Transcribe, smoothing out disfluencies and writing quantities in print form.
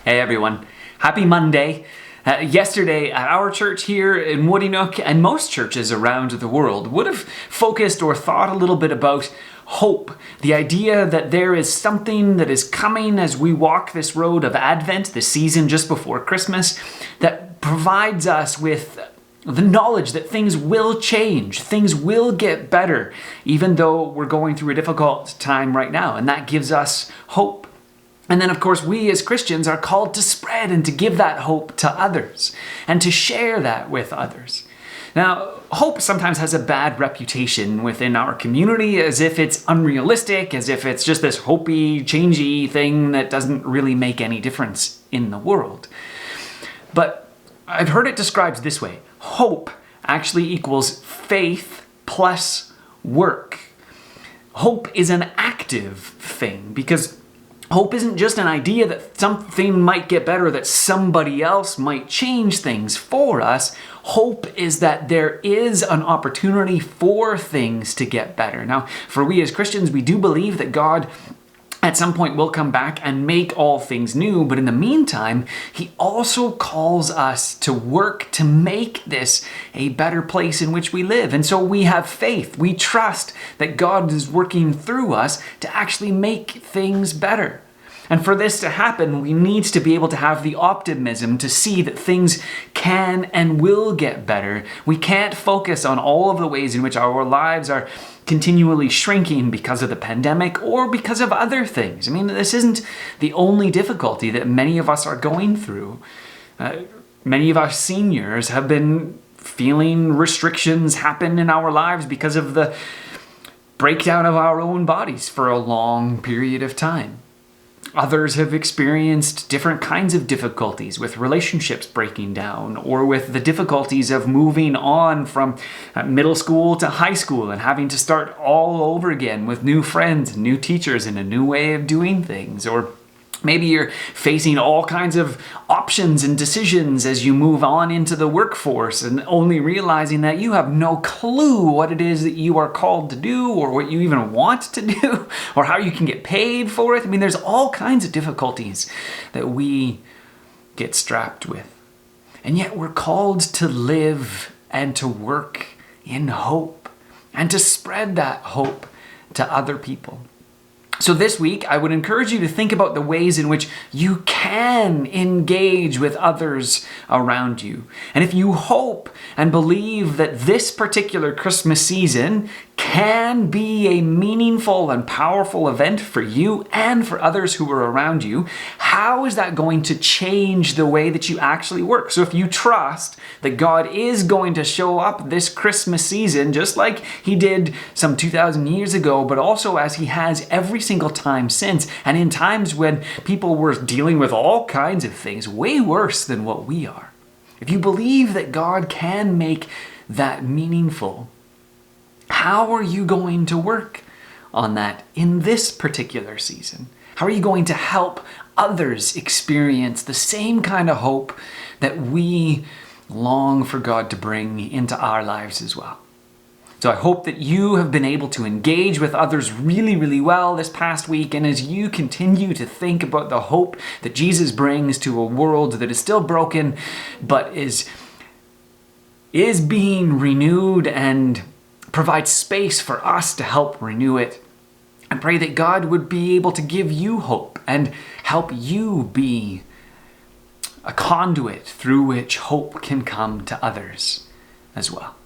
Hey everyone, happy Monday. Yesterday at our church here in Woodynook and most churches around the world would have focused or thought a little bit about hope. The idea that there is something that is coming as we walk this road of Advent, the season just before Christmas, that provides us with the knowledge that things will change, things will get better, even though we're going through a difficult time right now, and that gives us hope. And then, of course, we as Christians are called to spread and to give that hope to others and to share that with others. Now, hope sometimes has a bad reputation within our community, as if it's unrealistic, as if it's just this hopey, changey thing that doesn't really make any difference in the world. But I've heard it described this way: hope actually equals faith plus work. Hope is an active thing because hope isn't just an idea that something might get better, that somebody else might change things for us. Hope is that there is an opportunity for things to get better. Now, for we as Christians, we do believe that God at some point will come back and make all things new, but in the meantime, He also calls us to work to make this a better place in which we live. And so we have faith. We trust that God is working through us to actually make things better. And for this to happen, we need to be able to have the optimism to see that things can and will get better. We can't focus on all of the ways in which our lives are continually shrinking because of the pandemic or because of other things. I mean, this isn't the only difficulty that many of us are going through. Many of us seniors have been feeling restrictions happen in our lives because of the breakdown of our own bodies for a long period of time. Others have experienced different kinds of difficulties with relationships breaking down, or with the difficulties of moving on from middle school to high school and having to start all over again with new friends, new teachers, and a new way of doing things. Or maybe you're facing all kinds of options and decisions as you move on into the workforce and only realizing that you have no clue what it is that you are called to do or what you even want to do or how you can get paid for it. I mean, there's all kinds of difficulties that we get strapped with. And yet we're called to live and to work in hope and to spread that hope to other people. So this week, I would encourage you to think about the ways in which you can engage with others around you. And if you hope and believe that this particular Christmas season can be a meaningful and powerful event for you and for others who are around you, how is that going to change the way that you actually work? So if you trust that God is going to show up this Christmas season, just like He did some 2,000 years ago, but also as He has every single time since, and in times when people were dealing with all kinds of things way worse than what we are. If you believe that God can make that meaningful, how are you going to work on that in this particular season? How are you going to help others experience the same kind of hope that we long for God to bring into our lives as well? So I hope that you have been able to engage with others really, really well this past week. And as you continue to think about the hope that Jesus brings to a world that is still broken, but is being renewed and provides space for us to help renew it, I pray that God would be able to give you hope and help you be a conduit through which hope can come to others as well.